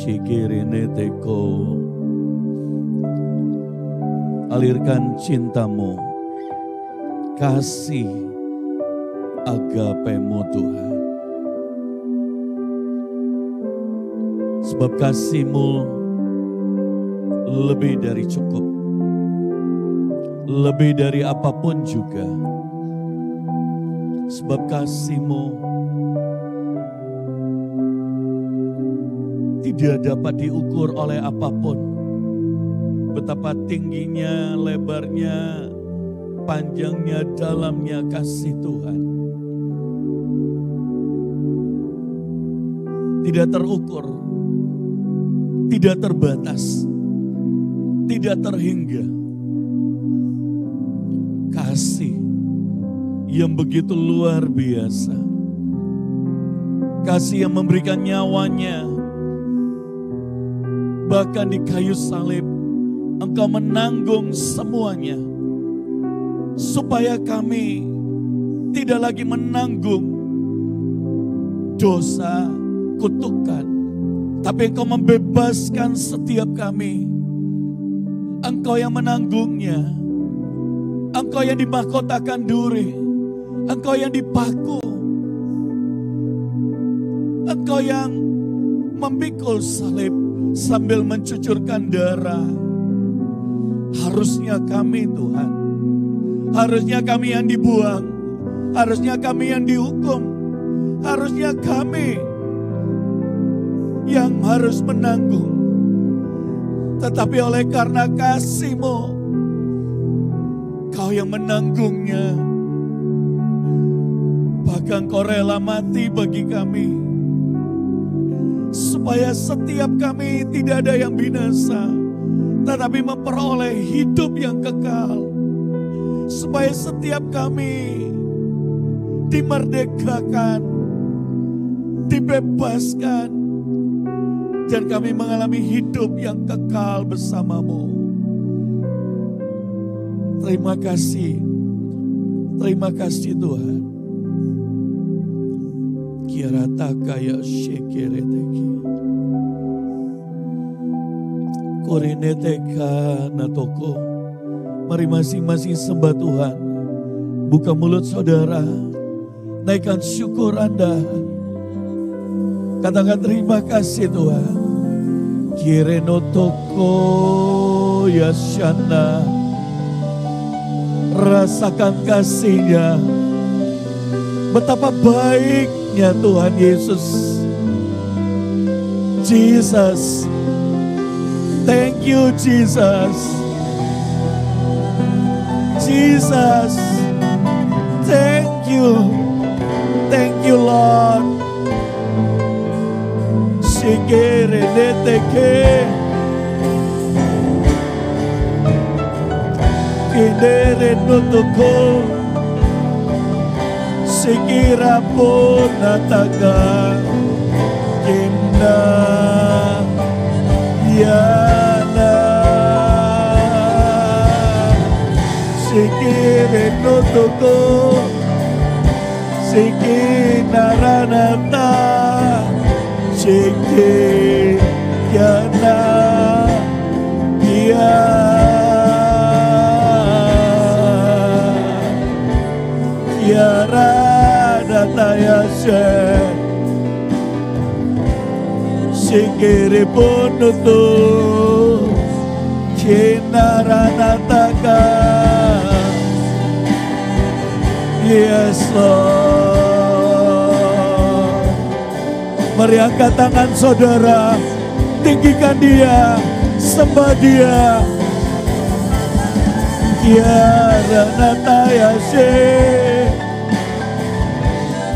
shikirineteko. Alirkan cintamu, kasih agapemu Tuhan. Sebab kasih-Mu lebih dari cukup. Lebih dari apapun juga. Sebab kasih-Mu tidak dapat diukur oleh apapun. Betapa tingginya, lebarnya, panjangnya, dalamnya kasih Tuhan. Tidak terukur, tidak terbatas, tidak terhingga. Kasih yang begitu luar biasa. Kasih yang memberikan nyawanya. Bahkan di kayu salib, Engkau menanggung semuanya. Supaya kami tidak lagi menanggung dosa, kutukan. Tapi Engkau membebaskan setiap kami. Engkau yang menanggungnya. Engkau yang dimahkotakan duri. Engkau yang dipaku. Engkau yang memikul salib sambil mencucurkan darah. Harusnya kami Tuhan. Harusnya kami yang dibuang. Harusnya kami yang dihukum. Harusnya kami yang harus menanggung. Tetapi oleh karena kasih-Mu, Kau yang menanggungnya. Bahkan Kau rela mati bagi kami. Supaya setiap kami tidak ada yang binasa, tetapi memperoleh hidup yang kekal. Supaya setiap kami dimerdekakan, dibebaskan, dan kami mengalami hidup yang kekal bersama-Mu. Terima kasih Tuhan. Kirata kaya shekereteki. Korineteka natoko. Mari masing-masing sembah Tuhan. Buka mulut saudara. Naikkan syukur Anda. Katakan terima kasih Tuhan. Kirenotoko yashana. Rasakan kasih-Nya. Betapa baiknya Tuhan Yesus. Jesus. Thank you Jesus. Jesus. Thank you. Thank you Lord. Shikere neteke. Kinere nutoko. Sikira pun nataga. Kinda. Yana. Sikire nutoko. Sikinaranata. Siki yana ya yaranata ya she sikiri punutu kinaranata ka. Yes Lord. Mari angkat tangan saudara, tinggikan Dia, sembah Dia. Kiaranatayase.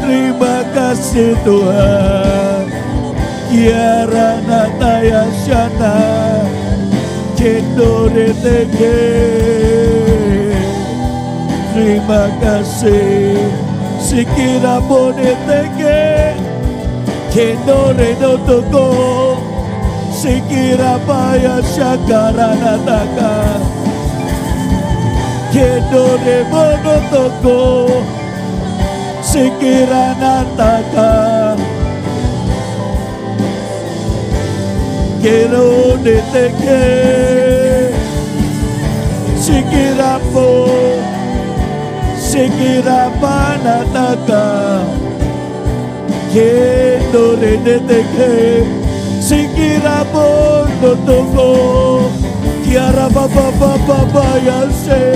Terima kasih Tuhan. Kiaranatayashana. Kendoreteke. Terima kasih. Sikira boneteke. Kendore no toko, sikira paya shakara nataka. Kendore mono toko, sikira nataka. Kero deteke Sikirapo Sikirapa nataka Kero deteke Sikirapo notoko Kiara baba baba yase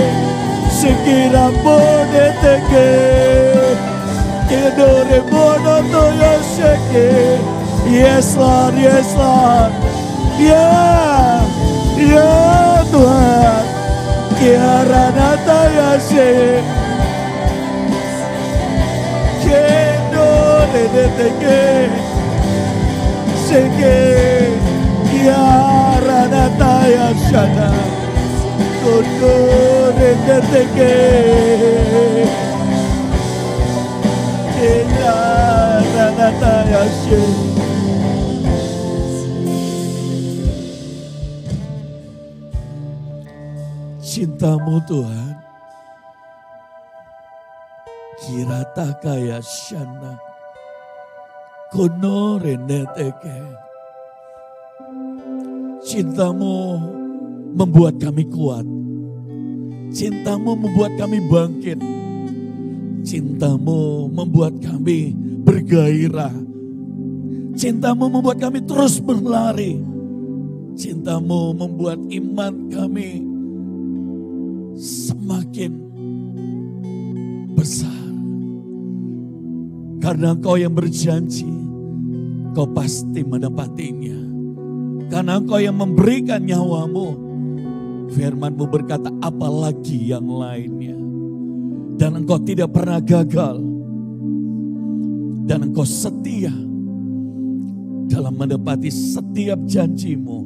Sikirapo deteke Kero rebono to yaseke. Yes Lord, yes Lord. Ya, ya Tuhan. Kiara nata yase. Kendo redeteke. Seke. Kiara nata yasana. Kondo redeteke. Kiara nata yase. Cintamu Tuhan, kirata kaya shana, kono reneteke. Cintamu membuat kami kuat, cintamu membuat kami bangkit, cintamu membuat kami bergairah, cintamu membuat kami terus berlari, cintamu membuat iman kami semakin besar. Karena Engkau yang berjanji, Kau pasti menepatinya. Karena Engkau yang memberikan nyawamu, firman-Mu berkata apalagi yang lainnya. Dan Engkau tidak pernah gagal. Dan Engkau setia dalam menepati setiap janji-Mu.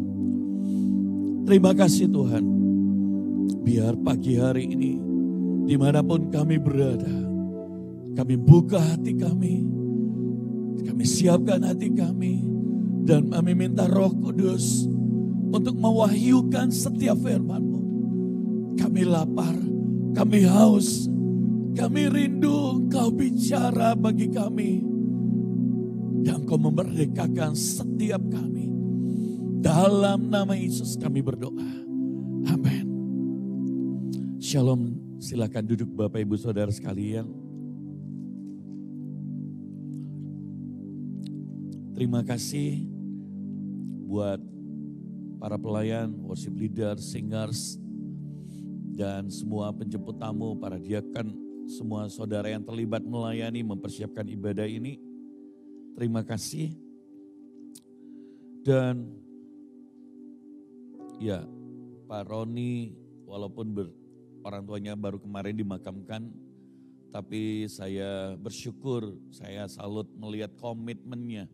Terima kasih Tuhan. Biar pagi hari ini, dimanapun kami berada, kami buka hati kami siapkan hati kami, dan kami minta Roh Kudus untuk mewahyukan setiap firman-Mu. Kami lapar, kami haus, kami rindu Engkau bicara bagi kami, dan Engkau memerdekakan setiap kami. Dalam nama Yesus kami berdoa. Amin. Shalom, silakan duduk Bapak Ibu Saudara sekalian. Terima kasih buat para pelayan, worship leader, singers, dan semua penjemput tamu, para diaken, semua saudara yang terlibat melayani, mempersiapkan ibadah ini. Terima kasih. Dan ya, Pak Roni walaupun orang tuanya baru kemarin dimakamkan, tapi saya bersyukur, saya salut melihat komitmennya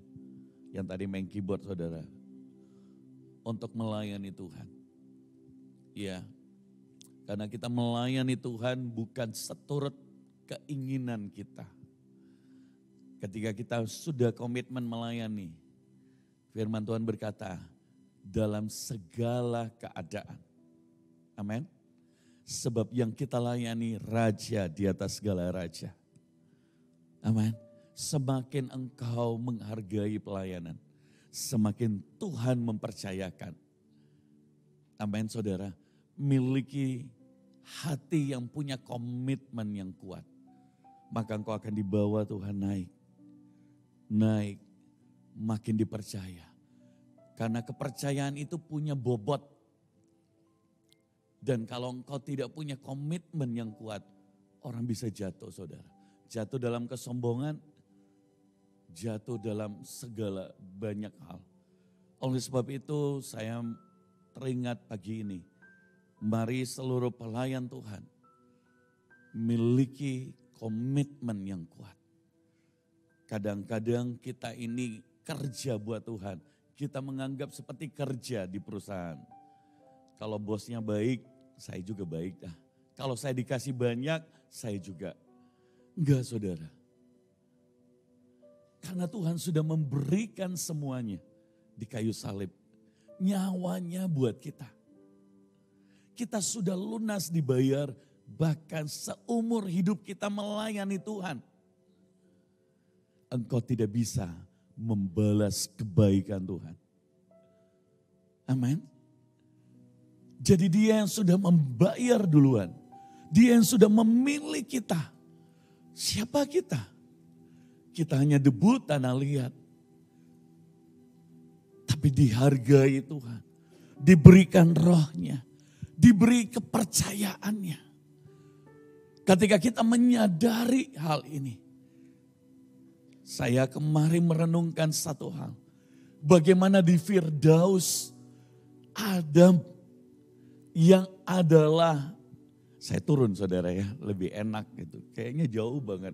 yang tadi main keyboard saudara, untuk melayani Tuhan. Ya, karena kita melayani Tuhan bukan seturut keinginan kita. Ketika kita sudah komitmen melayani, firman Tuhan berkata, dalam segala keadaan. Amin. Sebab yang kita layani raja di atas segala raja. Amin. Semakin engkau menghargai pelayanan, semakin Tuhan mempercayakan. Amin saudara. Miliki hati yang punya komitmen yang kuat. Maka engkau akan dibawa Tuhan naik. Naik, makin dipercaya. Karena kepercayaan itu punya bobot. Dan kalau engkau tidak punya komitmen yang kuat, orang bisa jatuh saudara. Jatuh dalam kesombongan, jatuh dalam segala banyak hal. Oleh sebab itu saya teringat pagi ini, mari seluruh pelayan Tuhan miliki komitmen yang kuat. Kadang-kadang kita ini kerja buat Tuhan, kita menganggap seperti kerja di perusahaan. Kalau bosnya baik, saya juga baik dah. Kalau saya dikasih banyak, saya juga. Enggak saudara. Karena Tuhan sudah memberikan semuanya di kayu salib. Nyawanya buat kita. Kita sudah lunas dibayar, bahkan seumur hidup kita melayani Tuhan. Engkau tidak bisa membalas kebaikan Tuhan. Amin. Jadi dia yang sudah membayar duluan. Dia yang sudah memilih kita. Siapa kita? Kita hanya debu tanah liat. Tapi dihargai Tuhan. Diberikan rohnya. Diberi kepercayaannya. Ketika kita menyadari hal ini. Saya kemarin merenungkan satu hal. Bagaimana di Firdaus Adam yang adalah, saya turun saudara ya, lebih enak gitu. Kayaknya jauh banget.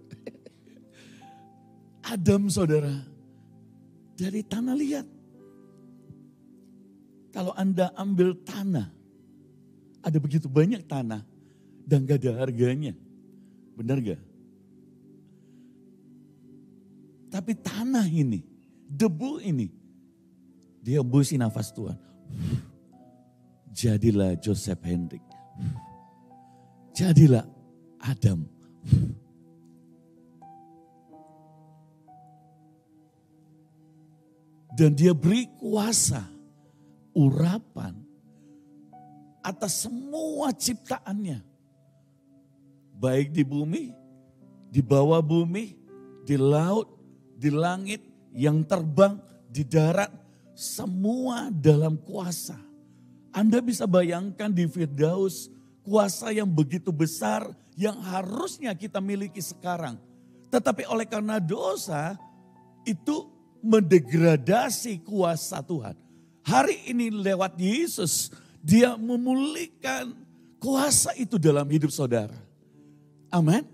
Adam saudara, dari tanah liat. Kalau Anda ambil tanah, ada begitu banyak tanah dan gak ada harganya. Benar gak? Tapi tanah ini, debu ini, dia hembusi nafas Tuhan. Jadilah Joseph Hendrik. Jadilah Adam. Dan dia beri kuasa, urapan atas semua ciptaannya. Baik di bumi, di bawah bumi, di laut, di langit, yang terbang, di darat, semua dalam kuasa. Anda bisa bayangkan di Firdaus, kuasa yang begitu besar yang harusnya kita miliki sekarang. Tetapi oleh karena dosa, itu mendegradasi kuasa Tuhan. Hari ini lewat Yesus, dia memulihkan kuasa itu dalam hidup saudara. Amin.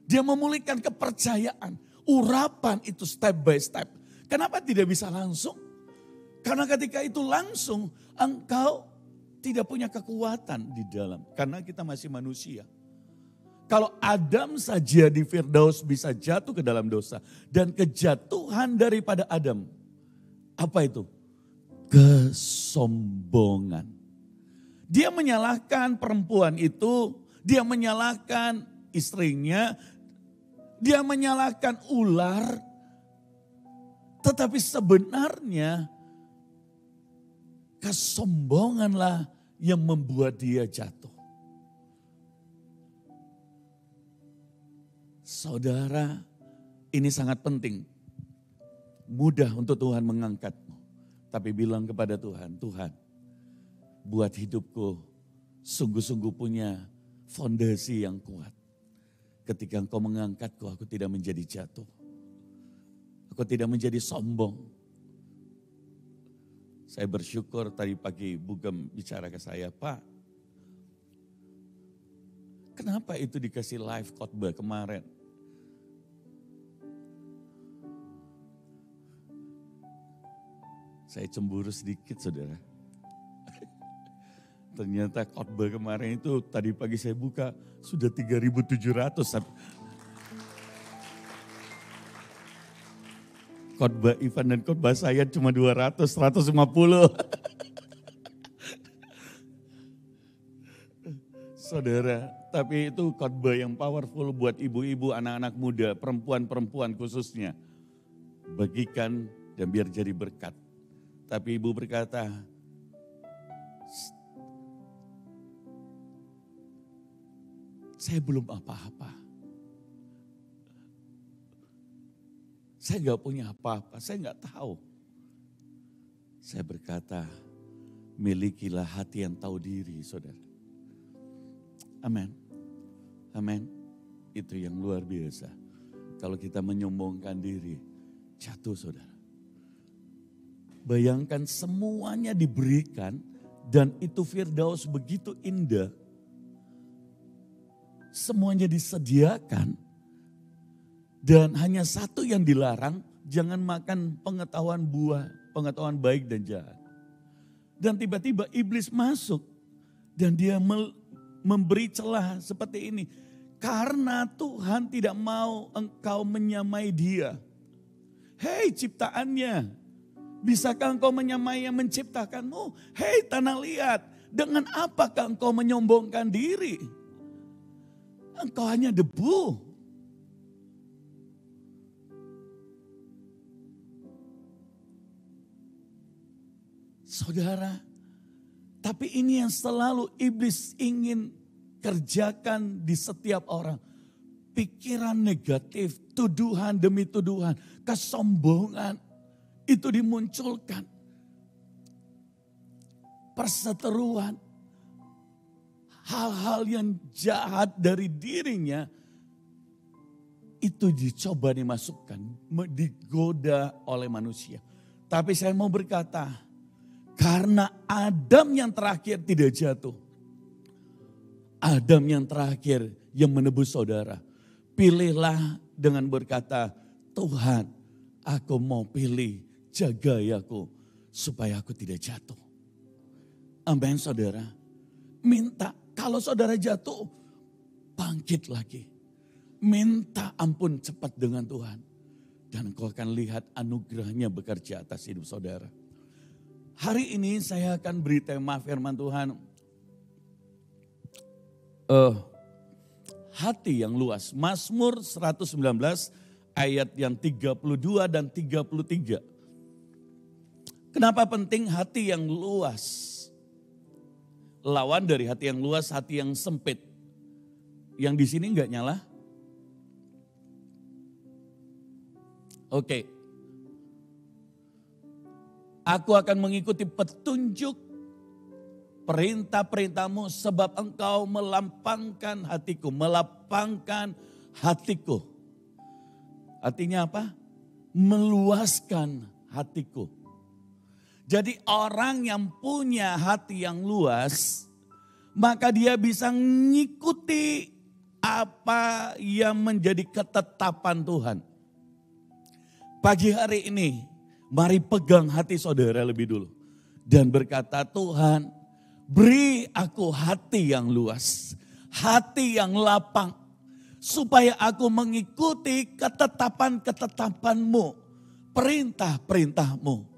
Dia memulihkan kepercayaan, urapan itu step by step. Kenapa tidak bisa langsung? Karena ketika itu langsung, engkau tidak punya kekuatan di dalam. Karena kita masih manusia. Kalau Adam saja di Firdaus bisa jatuh ke dalam dosa. Dan kejatuhan daripada Adam. Apa itu? Kesombongan. Dia menyalahkan perempuan itu. Dia menyalahkan istrinya. Dia menyalahkan ular. Tetapi sebenarnya kesombonganlah yang membuat dia jatuh. Saudara, ini sangat penting. Mudah untuk Tuhan mengangkatmu. Tapi bilang kepada Tuhan, Tuhan, buat hidupku sungguh-sungguh punya fondasi yang kuat. Ketika Engkau mengangkatku, aku tidak menjadi jatuh. Aku tidak menjadi sombong. Saya bersyukur tadi pagi Bugem bicara ke saya, Pak, kenapa itu dikasih live khotbah kemarin? Saya cemburu sedikit saudara. Ternyata khotbah kemarin itu tadi pagi saya buka sudah 3.700. Khotbah Ivan dan khotbah saya cuma 200, 150. Saudara, tapi itu khotbah yang powerful buat ibu-ibu, anak-anak muda, perempuan-perempuan khususnya. Bagikan dan biar jadi berkat. Tapi ibu berkata, saya belum apa-apa. Saya gak punya apa-apa, saya gak tahu. Saya berkata, milikilah hati yang tahu diri, saudara. Amin. Amin. Itu yang luar biasa. Kalau kita menyombongkan diri, jatuh saudara. Bayangkan semuanya diberikan dan itu Firdaus begitu indah. Semuanya disediakan. Dan hanya satu yang dilarang, jangan makan pengetahuan buah, pengetahuan baik dan jahat. Dan tiba-tiba iblis masuk dan dia memberi celah seperti ini. Karena Tuhan tidak mau engkau menyamai dia. Hei ciptaannya, bisakah engkau menyamai yang menciptakanmu? Hei tanah liat, dengan apakah engkau menyombongkan diri? Engkau hanya debu. Saudara, Tapi ini yang selalu iblis ingin kerjakan di setiap orang. Pikiran negatif, tuduhan demi tuduhan, kesombongan itu dimunculkan. Perseteruan, hal-hal yang jahat dari dirinya itu dicoba dimasukkan, digoda oleh manusia. Tapi saya mau berkata, karena Adam yang terakhir tidak jatuh. Adam yang terakhir yang menebus saudara. Pilihlah dengan berkata, Tuhan, aku mau pilih, jagai aku supaya aku tidak jatuh. Amin saudara. Minta, kalau saudara jatuh, bangkit lagi. Minta ampun cepat dengan Tuhan. Dan engkau akan lihat anugerahnya bekerja atas hidup saudara. Hari ini saya akan beri tema firman Tuhan. Hati yang luas. Mazmur 119 ayat yang 32 dan 33. Kenapa penting hati yang luas? Lawan dari hati yang luas, hati yang sempit. Yang di sini enggak nyala? Oke. Aku akan mengikuti petunjuk perintah-perintahmu sebab engkau melapangkan hatiku. Melapangkan hatiku. Artinya apa? Meluaskan hatiku. Jadi orang yang punya hati yang luas, maka dia bisa mengikuti apa yang menjadi ketetapan Tuhan. Pagi hari ini, mari pegang hati saudara lebih dulu. Dan berkata, Tuhan, beri aku hati yang luas, hati yang lapang, supaya aku mengikuti ketetapan-ketetapanmu, perintah-perintahmu.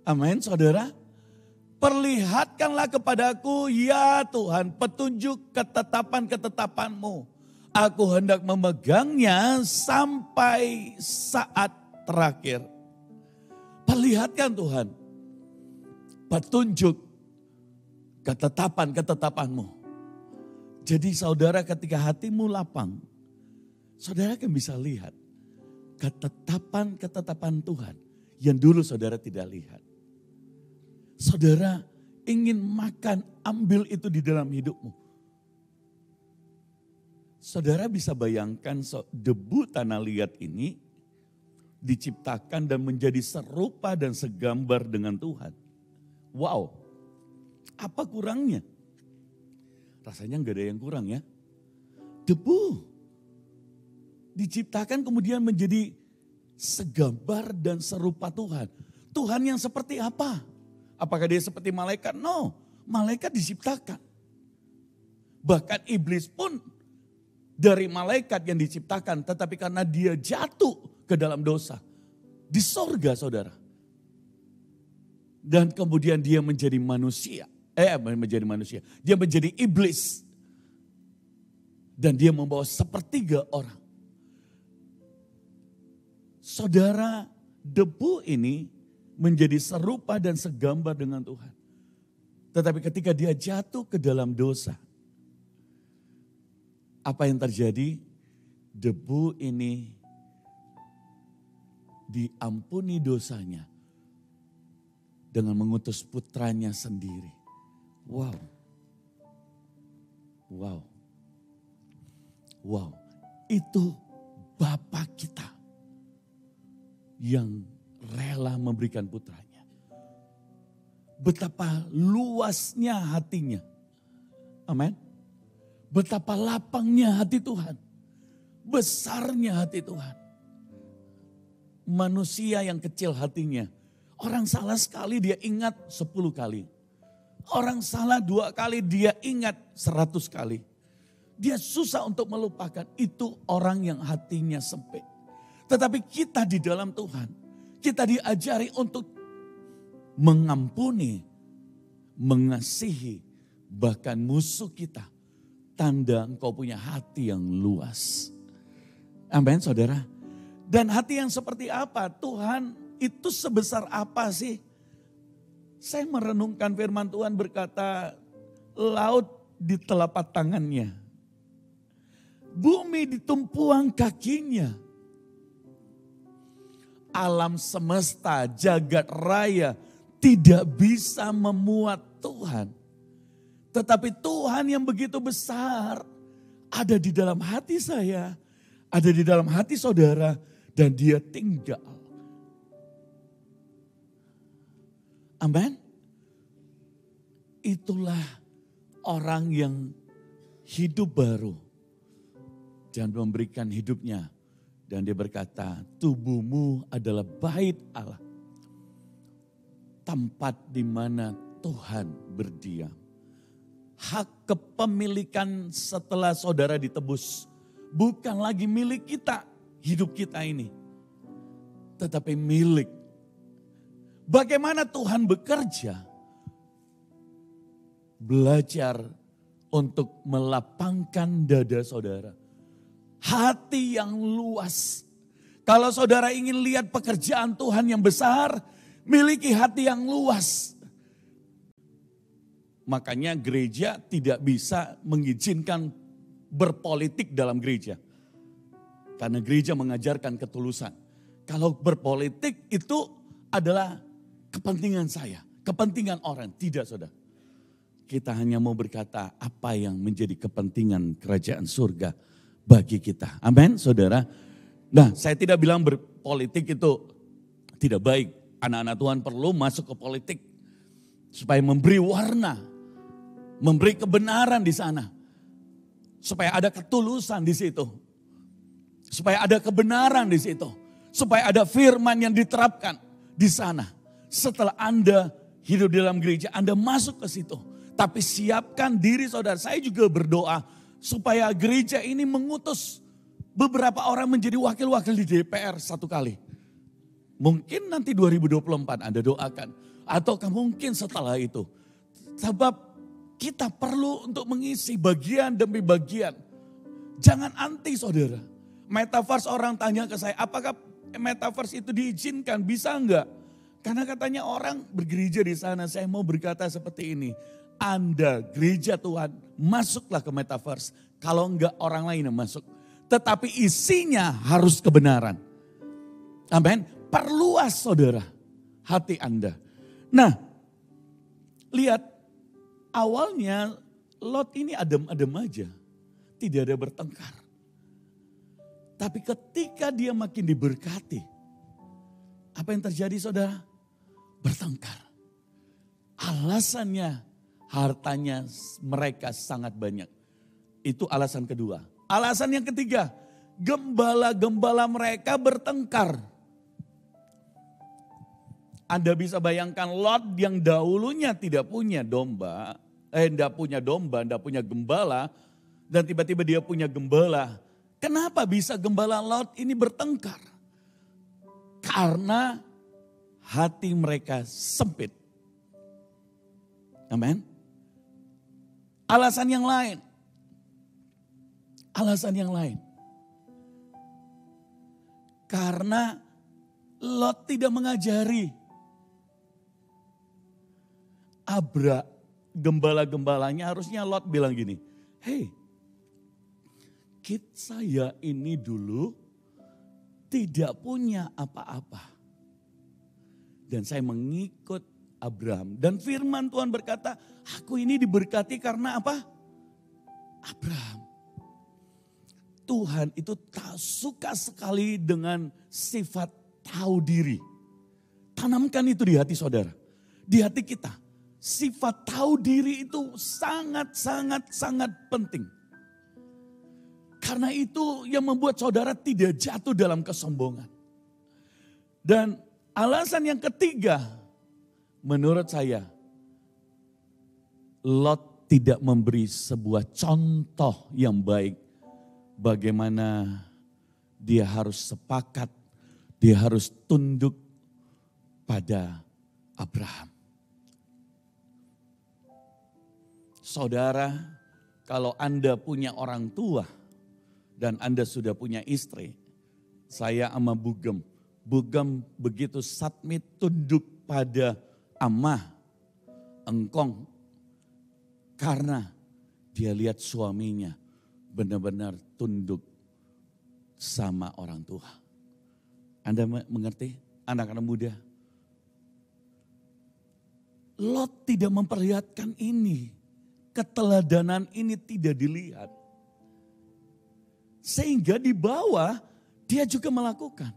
Amin saudara. Perlihatkanlah kepadaku ya Tuhan petunjuk ketetapan-ketetapanmu. Aku hendak memegangnya sampai saat terakhir. Perlihatkan Tuhan petunjuk ketetapan-ketetapanmu. Jadi saudara ketika hatimu lapang, saudara akan bisa lihat ketetapan-ketetapan Tuhan yang dulu saudara tidak lihat. Saudara ingin makan, ambil itu di dalam hidupmu. Saudara bisa bayangkan debu tanah liat ini diciptakan dan menjadi serupa dan segambar dengan Tuhan. Wow, apa kurangnya? Rasanya nggak ada yang kurang ya. Debu diciptakan kemudian menjadi segambar dan serupa Tuhan. Tuhan yang seperti apa? Apakah dia seperti malaikat? No, malaikat diciptakan. Bahkan iblis pun dari malaikat yang diciptakan, tetapi karena dia jatuh ke dalam dosa di sorga saudara. Dan kemudian dia menjadi manusia. Dia menjadi iblis. Dan dia membawa sepertiga orang. Saudara, debu ini menjadi serupa dan segambar dengan Tuhan. Tetapi ketika dia jatuh ke dalam dosa, apa yang terjadi? Debu ini diampuni dosanya dengan mengutus putranya sendiri. Wow. Wow. Wow. Itu Bapa kita yang rela memberikan putranya. Betapa luasnya hatinya. Amin. Betapa lapangnya hati Tuhan. Besarnya hati Tuhan. Manusia yang kecil hatinya. Orang salah sekali dia ingat 10 kali. Orang salah 2 kali dia ingat 100 kali. Dia susah untuk melupakan. Itu orang yang hatinya sempit. Tetapi kita di dalam Tuhan, kita diajari untuk mengampuni, mengasihi, bahkan musuh kita. Tanda engkau punya hati yang luas. Amin saudara. Dan hati yang seperti apa? Tuhan itu sebesar apa sih? Saya merenungkan firman Tuhan berkata, laut di telapak tangannya, bumi di tumpuan kakinya, alam semesta, jagat raya tidak bisa memuat Tuhan. Tetapi Tuhan yang begitu besar ada di dalam hati saya, ada di dalam hati saudara, dan dia tinggal. Amin. Itulah orang yang hidup baru dan memberikan hidupnya. Dan dia berkata, tubuhmu adalah bait Allah. Tempat di mana Tuhan berdiam. Hak kepemilikan setelah saudara ditebus bukan lagi milik kita, hidup kita ini. Tetapi milik. Bagaimana Tuhan bekerja? Belajar untuk melapangkan dada saudara. Hati yang luas. Kalau saudara ingin lihat pekerjaan Tuhan yang besar, miliki hati yang luas. Makanya gereja tidak bisa mengizinkan berpolitik dalam gereja. Karena gereja mengajarkan ketulusan. Kalau berpolitik itu adalah kepentingan saya, kepentingan orang. Tidak, saudara. Kita hanya mau berkata apa yang menjadi kepentingan kerajaan surga bagi kita. Amin, saudara. Nah, saya tidak bilang berpolitik itu tidak baik. Anak-anak Tuhan perlu masuk ke politik supaya memberi warna, memberi kebenaran di sana. Supaya ada ketulusan di situ. Supaya ada kebenaran di situ. Supaya ada firman yang diterapkan di sana. Setelah Anda hidup di dalam gereja, Anda masuk ke situ. Tapi siapkan diri saudara. Saya juga berdoa supaya gereja ini mengutus beberapa orang menjadi wakil-wakil di DPR satu kali. Mungkin nanti 2024 Anda doakan. Atau mungkin setelah itu. Sebab kita perlu untuk mengisi bagian demi bagian. Jangan anti saudara. Metaverse orang tanya ke saya, apakah metaverse itu diizinkan? Bisa enggak? Karena katanya orang bergereja di sana, saya mau berkata seperti ini. Anda gereja Tuhan, masuklah ke metaverse. Kalau enggak orang lain yang masuk. Tetapi isinya harus kebenaran. Amin. Perluas saudara hati Anda. Nah, lihat awalnya Lot ini adem-adem aja. Tidak ada bertengkar. Tapi ketika dia makin diberkati, apa yang terjadi saudara? Bertengkar. Alasannya hartanya mereka sangat banyak. Itu alasan kedua. Alasan yang ketiga, gembala-gembala mereka bertengkar. Anda bisa bayangkan Lot yang dahulunya tidak punya domba, tidak punya gembala, dan tiba-tiba dia punya gembala. Kenapa bisa gembala Lot ini bertengkar? Karena hati mereka sempit. Amin. Alasan yang lain. Alasan yang lain. Karena Lot tidak mengajari gembala-gembalanya, harusnya Lot bilang gini, hey, saya ini dulu tidak punya apa-apa. Dan saya mengikut Abraham. Dan firman Tuhan berkata, aku ini diberkati karena apa? Abraham. Tuhan itu tak suka sekali dengan sifat tahu diri. Tanamkan itu di hati saudara. Di hati kita. Sifat tahu diri itu sangat penting. Karena itu yang membuat saudara tidak jatuh dalam kesombongan. Dan alasan yang ketiga, menurut saya, Lot tidak memberi sebuah contoh yang baik. Bagaimana dia harus sepakat, dia harus tunduk pada Abraham. Saudara, kalau Anda punya orang tua dan Anda sudah punya istri, saya sama Bugem begitu submit tunduk pada amah, engkong karena dia lihat suaminya benar-benar tunduk sama orang tua. Anda mengerti anak-anak muda? Lot tidak memperlihatkan ini. Keteladanan ini tidak dilihat. Sehingga di bawah dia juga melakukan.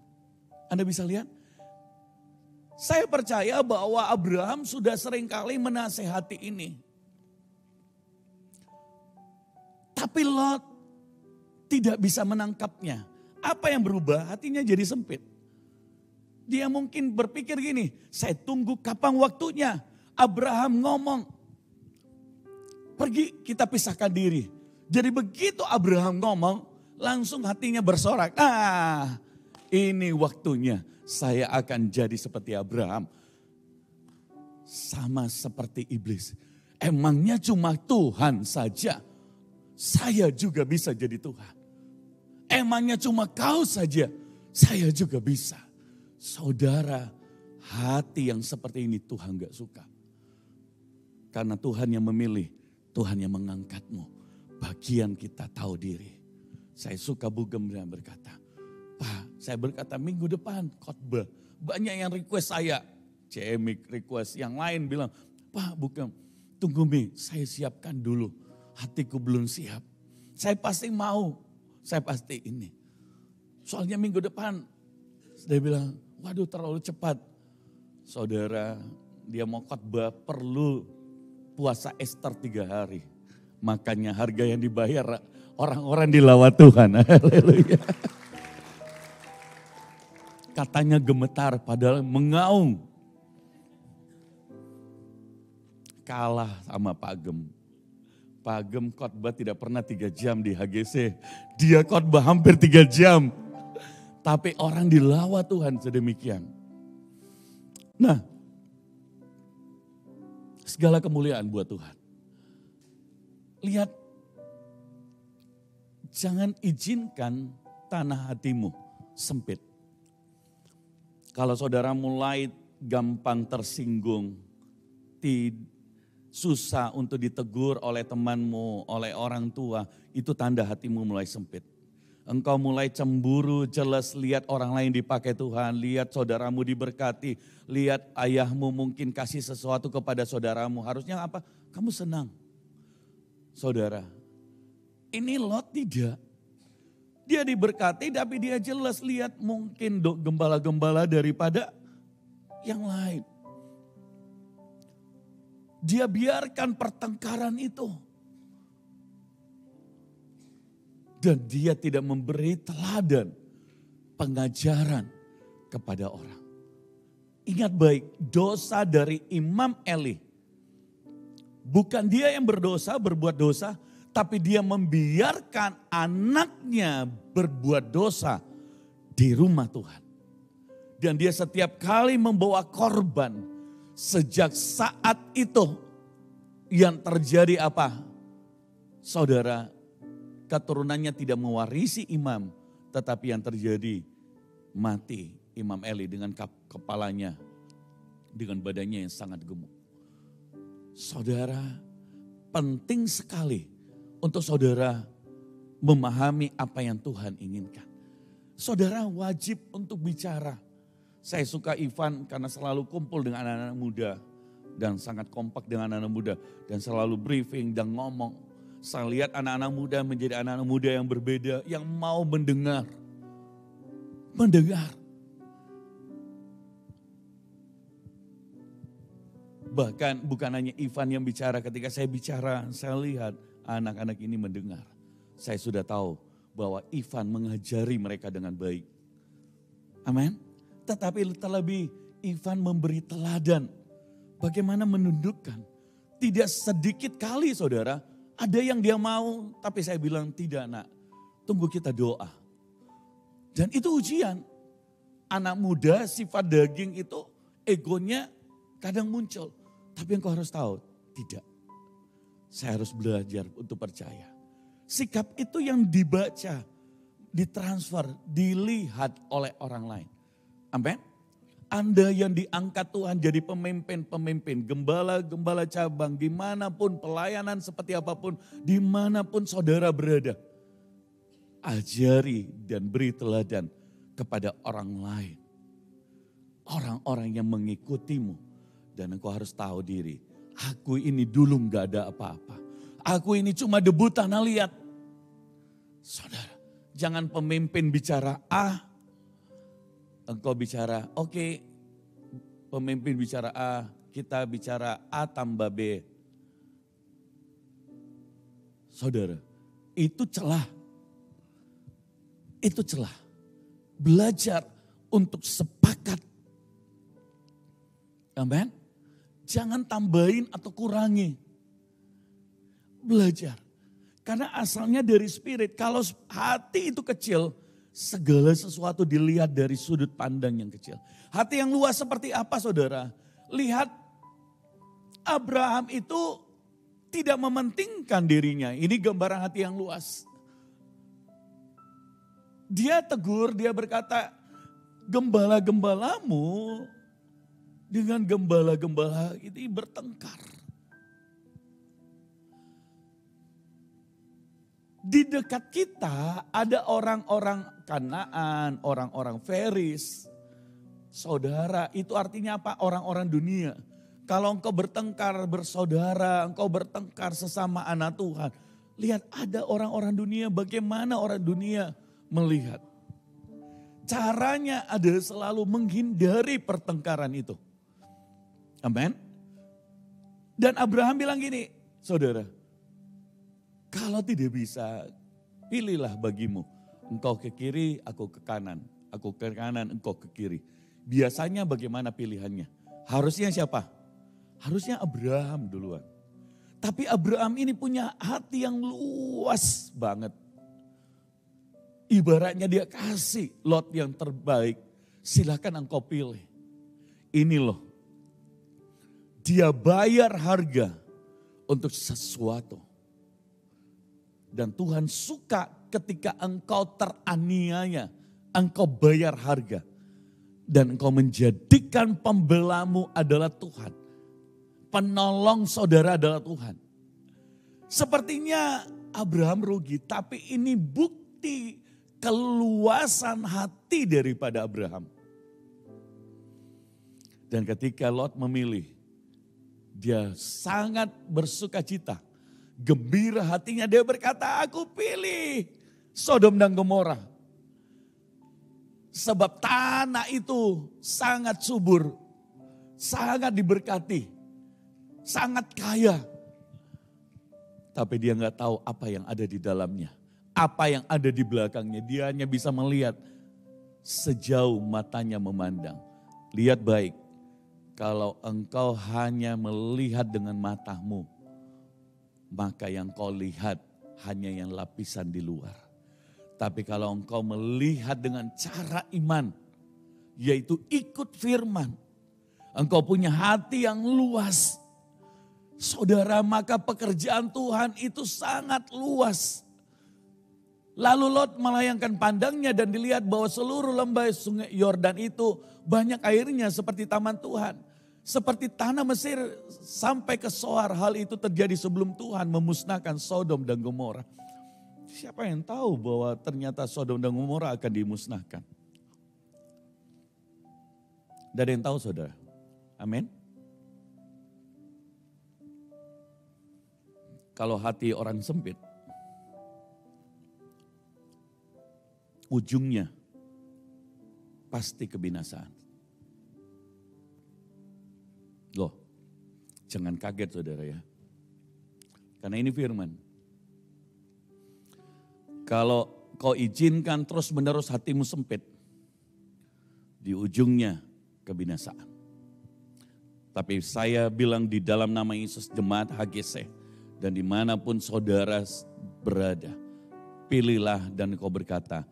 Anda bisa lihat? Saya percaya bahwa Abraham sudah seringkali menasehati ini. Tapi Lot tidak bisa menangkapnya. Apa yang berubah? Hatinya jadi sempit. Dia mungkin berpikir gini, saya tunggu kapan waktunya. Abraham ngomong, pergi kita pisahkan diri. Jadi begitu Abraham ngomong, langsung hatinya bersorak. Ini waktunya saya akan jadi seperti Abraham. Sama seperti iblis. Emangnya cuma Tuhan saja. Saya juga bisa jadi Tuhan. Emangnya cuma kau saja. Saya juga bisa. Saudara, hati yang seperti ini Tuhan gak suka. Karena Tuhan yang memilih, Tuhan yang mengangkatmu. Bagian kita tahu diri. Saya suka Bugem dan berkata, Pak, saya berkata minggu depan khotbah. Banyak yang request saya. Cemik request, yang lain bilang, Pak Bugem, tunggu Mi, saya siapkan dulu. Hatiku belum siap. Saya pasti mau, saya pasti ini. Soalnya minggu depan, dia bilang, waduh terlalu cepat. Saudara, dia mau khotbah perlu puasa Ester 3 hari. Makanya harga yang dibayar orang-orang dilawat Tuhan. Haleluya. Katanya gemetar padahal mengaung. Kalah sama Pak Gem. Pak Gem khotbah tidak pernah 3 jam di HGC. Dia khotbah hampir 3 jam. Tapi orang dilawat Tuhan sedemikian. Nah, segala kemuliaan buat Tuhan. Lihat, jangan izinkan tanah hatimu sempit. Kalau saudara mulai gampang tersinggung, susah untuk ditegur oleh temanmu, oleh orang tua, itu tanda hatimu mulai sempit. Engkau mulai cemburu, jelas lihat orang lain dipakai Tuhan, lihat saudaramu diberkati, lihat ayahmu mungkin kasih sesuatu kepada saudaramu. Harusnya apa? Kamu senang. Saudara, ini Lot tidak. Dia diberkati tapi dia jelas lihat mungkin gembala-gembala daripada yang lain. Dia biarkan pertengkaran itu. Dan dia tidak memberi teladan pengajaran kepada orang. Ingat baik, dosa dari Imam Eli. Bukan dia yang berdosa, berbuat dosa. Tapi dia membiarkan anaknya berbuat dosa di rumah Tuhan. Dan dia setiap kali membawa korban. Sejak saat itu yang terjadi apa? Saudara, keturunannya tidak mewarisi imam, tetapi yang terjadi mati Imam Eli dengan kepalanya, dengan badannya yang sangat gemuk. Saudara, penting sekali untuk saudara memahami apa yang Tuhan inginkan. Saudara wajib untuk bicara. Saya suka Ivan karena selalu kumpul dengan anak-anak muda dan sangat kompak dengan anak-anak muda dan selalu briefing dan ngomong. Saya lihat anak-anak muda menjadi anak-anak muda yang berbeda, yang mau mendengar. Mendengar. Bahkan bukan hanya Ivan yang bicara, ketika saya bicara, saya lihat anak-anak ini mendengar. Saya sudah tahu bahwa Ivan mengajari mereka dengan baik. Amin. Tetapi terlebih Ivan memberi teladan. Bagaimana menundukkan. Tidak sedikit kali saudara, ada yang dia mau, tapi saya bilang tidak nak, tunggu kita doa. Dan itu ujian. Anak muda sifat daging itu egonya kadang muncul. Tapi engkau harus tahu, tidak. Saya harus belajar untuk percaya. Sikap itu yang dibaca, ditransfer, dilihat oleh orang lain. Amin. Anda yang diangkat Tuhan jadi pemimpin-pemimpin, gembala-gembala cabang, dimanapun pelayanan seperti apapun, dimanapun saudara berada. Ajari dan beri teladan kepada orang lain. Orang-orang yang mengikutimu. Dan engkau harus tahu diri, aku ini dulu gak ada apa-apa. Aku ini cuma debu tanah liat. Saudara, jangan pemimpin bicara A, engkau bicara oke, pemimpin bicara A, kita bicara A tambah B. Saudara, itu celah. Itu celah. Belajar untuk sepakat. Amin. Jangan tambahin atau kurangi. Belajar. Karena asalnya dari spirit. Kalau hati itu kecil, segala sesuatu dilihat dari sudut pandang yang kecil. Hati yang luas seperti apa saudara? Lihat Abraham itu tidak mementingkan dirinya. Ini gambaran hati yang luas. Dia tegur, dia berkata, gembala-gembalamu dengan gembala-gembala itu bertengkar. Di dekat kita ada orang-orang Kanaan, orang-orang Feris. Saudara, itu artinya apa? Orang-orang dunia. Kalau engkau bertengkar bersaudara, engkau bertengkar sesama anak Tuhan. Lihat ada orang-orang dunia, bagaimana orang dunia melihat. Caranya adalah selalu menghindari pertengkaran itu. Amin. Dan Abraham bilang gini, saudara, kalau tidak bisa, pilihlah bagimu. Engkau ke kiri, aku ke kanan. Aku ke kanan, engkau ke kiri. Biasanya bagaimana pilihannya? Harusnya siapa? Harusnya Abraham duluan. Tapi Abraham ini punya hati yang luas banget. Ibaratnya dia kasih Lot yang terbaik. Silakan engkau pilih. Ini loh. Dia bayar harga untuk sesuatu. Dan Tuhan suka ketika engkau teraniaya, engkau bayar harga. Dan engkau menjadikan pembelamu adalah Tuhan. Penolong saudara adalah Tuhan. Sepertinya Abraham rugi, tapi ini bukti keluasan hati daripada Abraham. Dan ketika Lot memilih, dia sangat bersuka cita. Gembira hatinya, dia berkata, aku pilih Sodom dan Gomora. Sebab tanah itu sangat subur, sangat diberkati, sangat kaya. Tapi dia nggak tahu apa yang ada di dalamnya, apa yang ada di belakangnya. Dia hanya bisa melihat sejauh matanya memandang. Lihat baik, kalau engkau hanya melihat dengan matamu, maka yang kau lihat hanya yang lapisan di luar. Tapi kalau engkau melihat dengan cara iman, yaitu ikut firman, engkau punya hati yang luas, saudara, maka pekerjaan Tuhan itu sangat luas. Lalu Lot melayangkan pandangnya dan dilihat bahwa seluruh lembah sungai Yordan itu banyak airnya seperti taman Tuhan. Seperti tanah Mesir sampai ke Soar, hal itu terjadi sebelum Tuhan memusnahkan Sodom dan Gomora. Siapa yang tahu bahwa ternyata Sodom dan Gomora akan dimusnahkan? Tidak ada yang tahu saudara. Amin. Kalau hati orang sempit, ujungnya pasti kebinasaan. Loh, jangan kaget saudara ya. Karena ini firman. Kalau kau izinkan terus menerus hatimu sempit, di ujungnya kebinasaan. Tapi saya bilang di dalam nama Yesus jemaat HGC, dan dimanapun saudara berada, pilihlah dan kau berkata,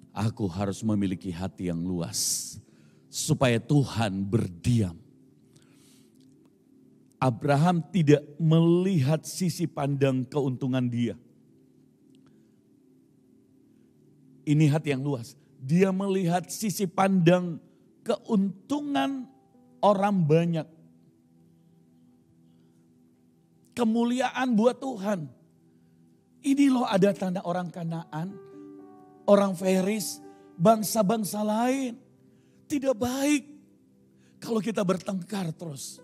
aku harus memiliki hati yang luas, supaya Tuhan berdiam. Abraham tidak melihat sisi pandang keuntungan dia. Ini hati yang luas. Dia melihat sisi pandang keuntungan orang banyak. Kemuliaan buat Tuhan. Ini loh ada tanda orang Kanaan, orang Feris, bangsa-bangsa lain. Tidak baik kalau kita bertengkar terus.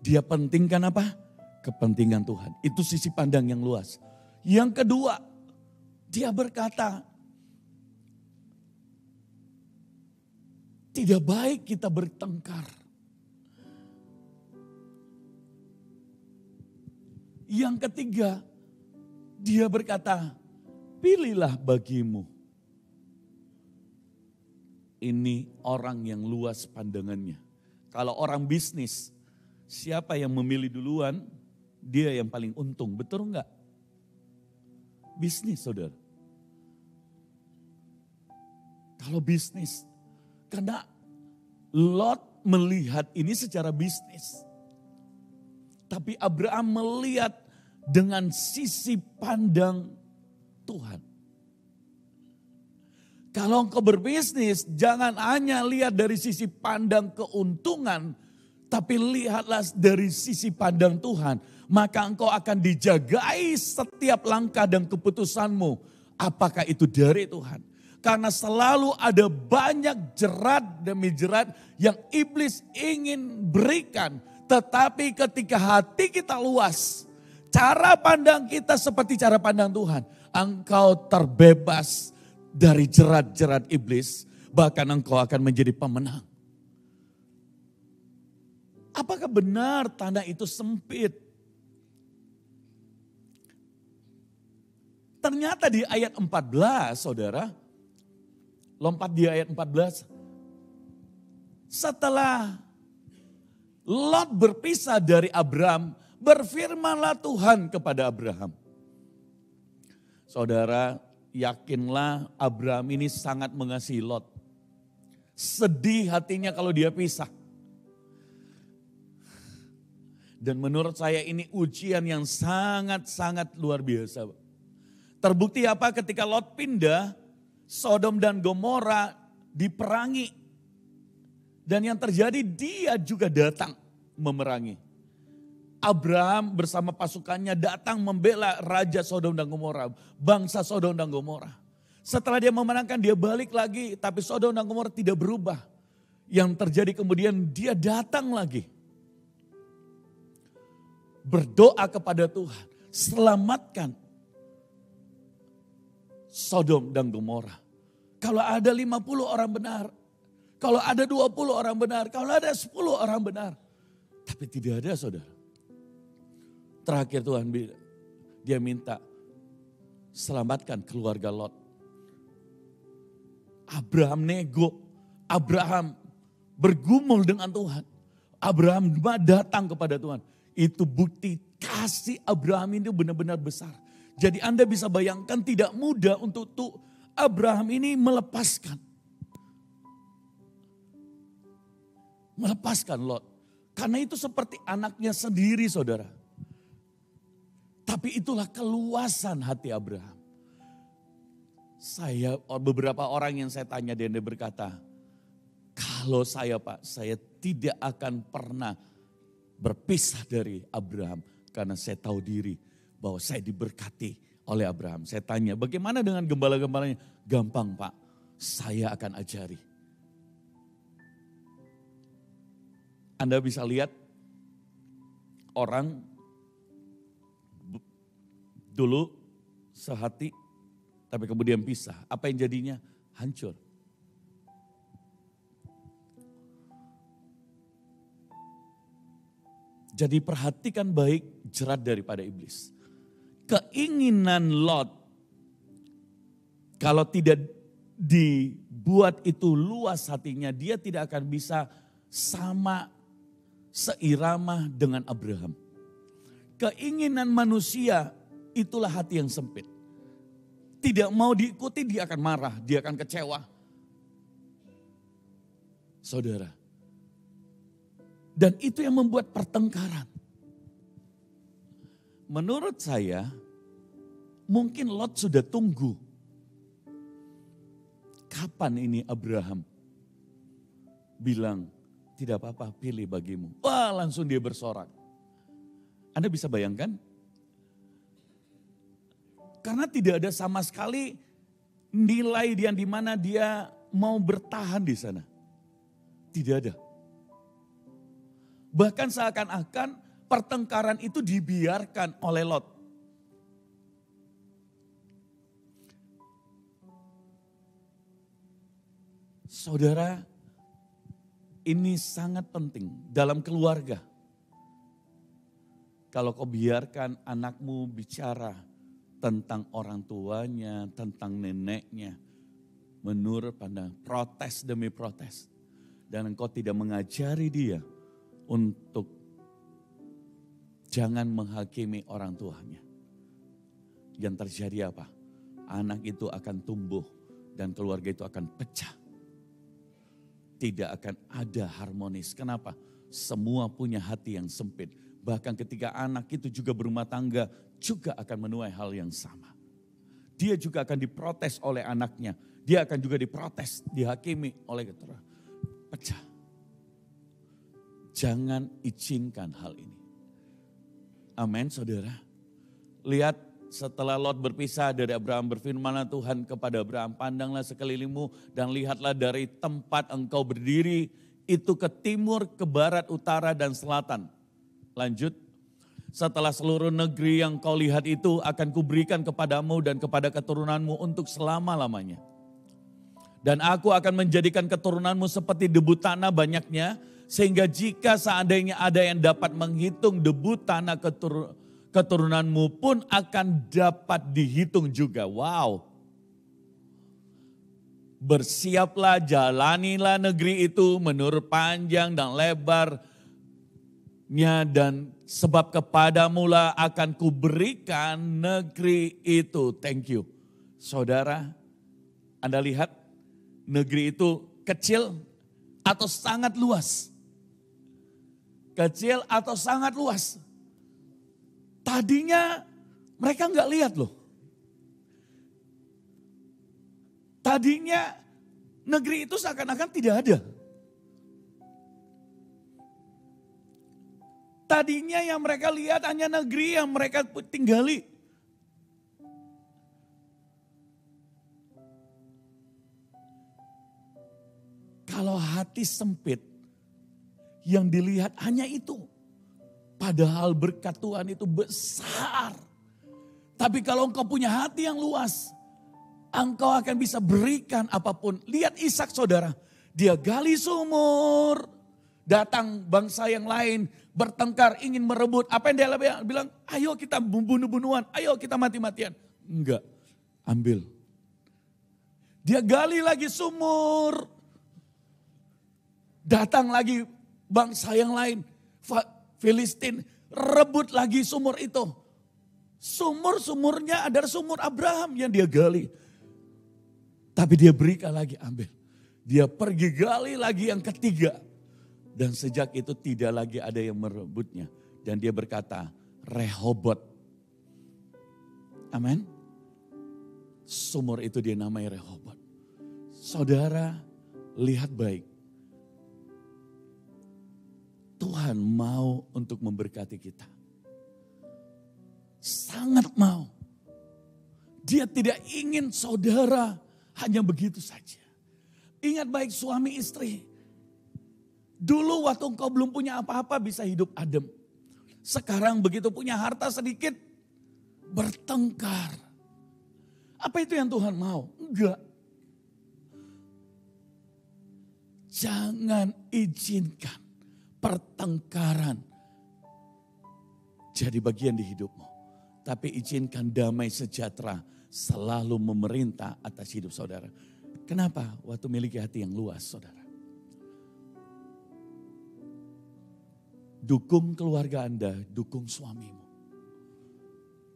Dia pentingkan apa? Kepentingan Tuhan. Itu sisi pandang yang luas. Yang kedua, dia berkata, tidak baik kita bertengkar. Yang ketiga, dia berkata, pilihlah bagimu. Ini orang yang luas pandangannya. Kalau orang bisnis, siapa yang memilih duluan, dia yang paling untung. Betul enggak? Bisnis, saudara. Kalau bisnis, karena Lot melihat ini secara bisnis. Tapi Abraham melihat dengan sisi pandang Tuhan. Kalau engkau berbisnis, jangan hanya lihat dari sisi pandang keuntungan, tapi lihatlah dari sisi pandang Tuhan. Maka engkau akan dijagai setiap langkah dan keputusanmu. Apakah itu dari Tuhan? Karena selalu ada banyak jerat demi jerat yang iblis ingin berikan. Tetapi ketika hati kita luas, cara pandang kita seperti cara pandang Tuhan. Engkau terbebas dari jerat-jerat iblis, bahkan engkau akan menjadi pemenang. Apakah benar tanah itu sempit? Ternyata di ayat 14, saudara, lompat di ayat 14. Setelah Lot berpisah dari Abraham, berfirmanlah Tuhan kepada Abraham. Saudara, yakinlah Abraham ini sangat mengasihi Lot. Sedih hatinya kalau dia pisah. Dan menurut saya ini ujian yang sangat-sangat luar biasa. Terbukti apa? Ketika Lot pindah, Sodom dan Gomora diperangi. Dan yang terjadi dia juga datang memerangi. Abraham bersama pasukannya datang membela Raja Sodom dan Gomora, bangsa Sodom dan Gomora. Setelah dia memenangkan dia balik lagi, tapi Sodom dan Gomora tidak berubah. Yang terjadi kemudian dia datang lagi. Berdoa kepada Tuhan, selamatkan Sodom dan Gomora. Kalau ada 50 orang benar, kalau ada 20 orang benar, kalau ada 10 orang benar. Tapi tidak ada, saudara. Terakhir Tuhan dia minta, selamatkan keluarga Lot. Abraham nego, Abraham bergumul dengan Tuhan. Abraham datang kepada Tuhan. Itu bukti kasih Abraham ini benar-benar besar. Jadi Anda bisa bayangkan tidak mudah untuk Abraham ini melepaskan Lot. Karena itu seperti anaknya sendiri, saudara. Tapi itulah keluasan hati Abraham. Beberapa orang yang saya tanya dia berkata, kalau saya Pak, saya tidak akan pernah berpisah dari Abraham. Karena saya tahu diri bahwa saya diberkati oleh Abraham. Saya tanya, bagaimana dengan gembala-gembalanya? Gampang Pak, saya akan ajari. Anda bisa lihat orang dulu sehati, tapi kemudian pisah. Apa yang jadinya? Hancur. Jadi perhatikan baik jerat daripada iblis. Keinginan Lot, kalau tidak dibuat itu luas hatinya, dia tidak akan bisa sama seirama dengan Abraham. Keinginan manusia itulah hati yang sempit. Tidak mau diikuti, dia akan marah, dia akan kecewa. Saudara. Dan itu yang membuat pertengkaran. Menurut saya, mungkin Lot sudah tunggu. Kapan ini Abraham bilang, tidak apa-apa, pilih bagimu. Wah, langsung dia bersorak. Anda bisa bayangkan? Karena tidak ada sama sekali nilai yang dimana dia mau bertahan di sana. Tidak ada. Bahkan seakan-akan pertengkaran itu dibiarkan oleh Lot. Saudara, ini sangat penting dalam keluarga. Kalau kau biarkan anakmu bicara tentang orang tuanya, tentang neneknya, menurut pandang protes demi protes. Dan engkau tidak mengajari dia untuk jangan menghakimi orang tuanya. Yang terjadi apa? Anak itu akan tumbuh dan keluarga itu akan pecah. Tidak akan ada harmonis. Kenapa? Semua punya hati yang sempit. Bahkan ketika anak itu juga berumah tangga, juga akan menuai hal yang sama. Dia juga akan diprotes oleh anaknya. Dia akan juga diprotes, dihakimi oleh ketua. Pecah. Jangan izinkan hal ini. Amin, saudara. Lihat setelah Lot berpisah dari Abraham, berfirmanlah Tuhan kepada Abraham, pandanglah sekelilingmu dan lihatlah dari tempat engkau berdiri, itu ke timur, ke barat, utara, dan selatan. Lanjut, setelah seluruh negeri yang kau lihat itu akan kuberikan kepadamu dan kepada keturunanmu untuk selama-lamanya. Dan aku akan menjadikan keturunanmu seperti debu tanah banyaknya, sehingga jika seandainya ada yang dapat menghitung debu tanah keturunanmu pun akan dapat dihitung juga. Wow. Bersiaplah, jalanilah negeri itu menurut panjang dan lebarnya, dan sebab kepadamulah akan kuberikan negeri itu. Thank you. Saudara, Anda lihat negeri itu kecil atau sangat luas? Kecil atau sangat luas? Tadinya mereka nggak lihat loh. Tadinya negeri itu seakan-akan tidak ada. Tadinya yang mereka lihat hanya negeri yang mereka tinggali. Kalau hati sempit, yang dilihat hanya itu. Padahal berkat Tuhan itu besar. Tapi kalau engkau punya hati yang luas, engkau akan bisa berikan apapun. Lihat Ishak, saudara, dia gali sumur. Datang bangsa yang lain, bertengkar, ingin merebut. Apa yang dia bilang? Ayo kita bunuh-bunuhan, ayo kita mati-matian. Enggak, ambil. Dia gali lagi sumur. Datang lagi bangsa yang lain, Filistin, rebut lagi sumur itu. Sumur-sumurnya adalah sumur Abraham yang dia gali. Tapi dia berikan lagi, ambil. Dia pergi gali lagi yang ketiga. Dan sejak itu tidak lagi ada yang merebutnya. Dan dia berkata, Rehobot. Amin. Sumur itu dia namai Rehobot. Saudara, lihat baik. Tuhan mau untuk memberkati kita. Sangat mau. Dia tidak ingin saudara hanya begitu saja. Ingat baik suami istri. Dulu waktu engkau belum punya apa-apa bisa hidup adem. Sekarang begitu punya harta sedikit, bertengkar. Apa itu yang Tuhan mau? Enggak. Jangan izinkan pertengkaran jadi bagian di hidupmu. Tapi izinkan damai sejahtera selalu memerintah atas hidup saudara. Kenapa? Waktu memiliki hati yang luas, saudara. Dukung keluarga Anda, dukung suamimu.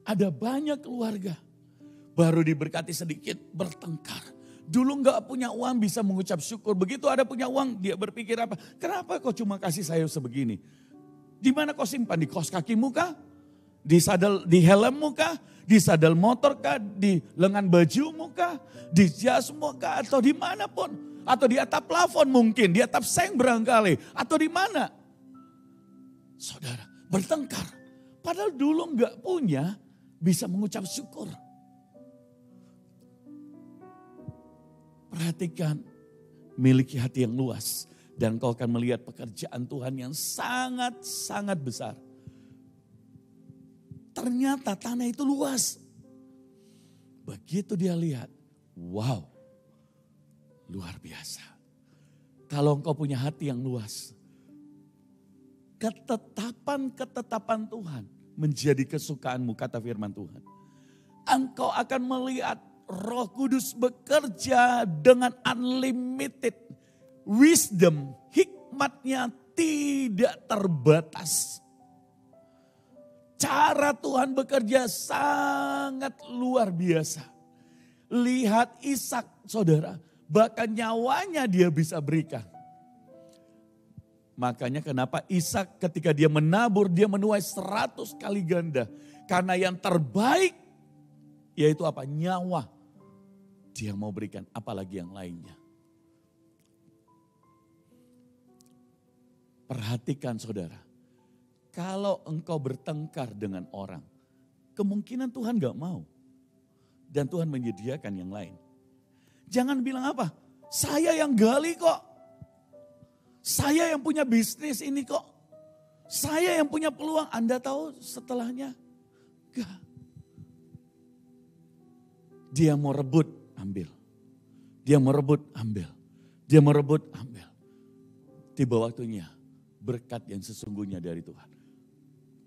Ada banyak keluarga baru diberkati sedikit bertengkar. Dulu nggak punya uang bisa mengucap syukur. Begitu ada punya uang dia berpikir apa? Kenapa kau cuma kasih saya sebegini? Di mana kau simpan? Di kaos kakimu kah? Di sadel, di helmmu kah? Di sadel motor kah? Di lengan bajumu kah? Di jasmu kah? Atau dimanapun. Atau di atap plafon mungkin, di atap seng barangkali. Atau di mana? Saudara, bertengkar. Padahal dulu nggak punya, bisa mengucap syukur. Perhatikan, miliki hati yang luas. Dan kau akan melihat pekerjaan Tuhan yang sangat-sangat besar. Ternyata tanah itu luas. Begitu dia lihat, wow, luar biasa. Kalau engkau punya hati yang luas, ketetapan Tuhan menjadi kesukaanmu, kata firman Tuhan. Engkau akan melihat Roh Kudus bekerja dengan unlimited wisdom, hikmatnya tidak terbatas. Cara Tuhan bekerja sangat luar biasa. Lihat Ishak, saudara, bahkan nyawanya dia bisa berikan. Makanya kenapa Ishak ketika dia menabur, dia menuai 100 kali ganda. Karena yang terbaik, yaitu apa? Nyawa. Dia mau berikan, apalagi yang lainnya. Perhatikan saudara, kalau engkau bertengkar dengan orang, kemungkinan Tuhan gak mau. Dan Tuhan menyediakan yang lain. Jangan bilang apa, saya yang gali kok. Saya yang punya bisnis ini kok. Saya yang punya peluang, Anda tahu setelahnya? Gak. Dia mau rebut, ambil. Dia mau rebut, ambil. Dia mau rebut, ambil. Tiba waktunya. Berkat yang sesungguhnya dari Tuhan.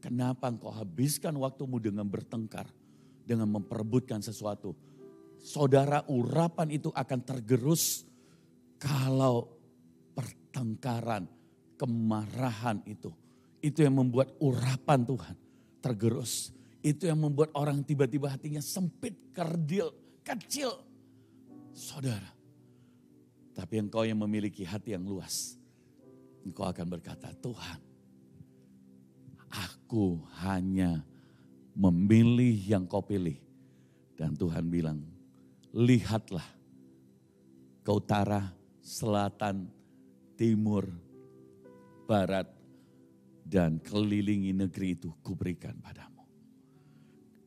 Kenapa engkau habiskan waktumu dengan bertengkar, dengan memperebutkan sesuatu? Saudara, urapan itu akan tergerus kalau pertengkaran, kemarahan itu yang membuat urapan Tuhan tergerus. Itu yang membuat orang tiba-tiba hatinya sempit, kerdil, kecil. Saudara, tapi engkau yang memiliki hati yang luas, engkau akan berkata, Tuhan, aku hanya memilih yang kau pilih. Dan Tuhan bilang, lihatlah ke utara, selatan, timur, barat, dan kelilingi negeri itu kuberikan padamu.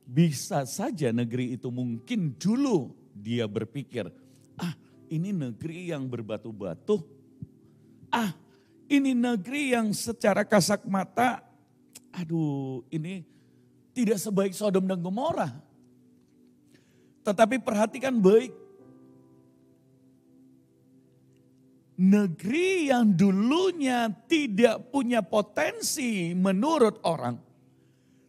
Bisa saja negeri itu mungkin dulu dia berpikir, ini negeri yang berbatu-batu, ini negeri yang secara kasat mata, ini tidak sebaik Sodom dan Gomora. Tetapi perhatikan baik. Negeri yang dulunya tidak punya potensi menurut orang.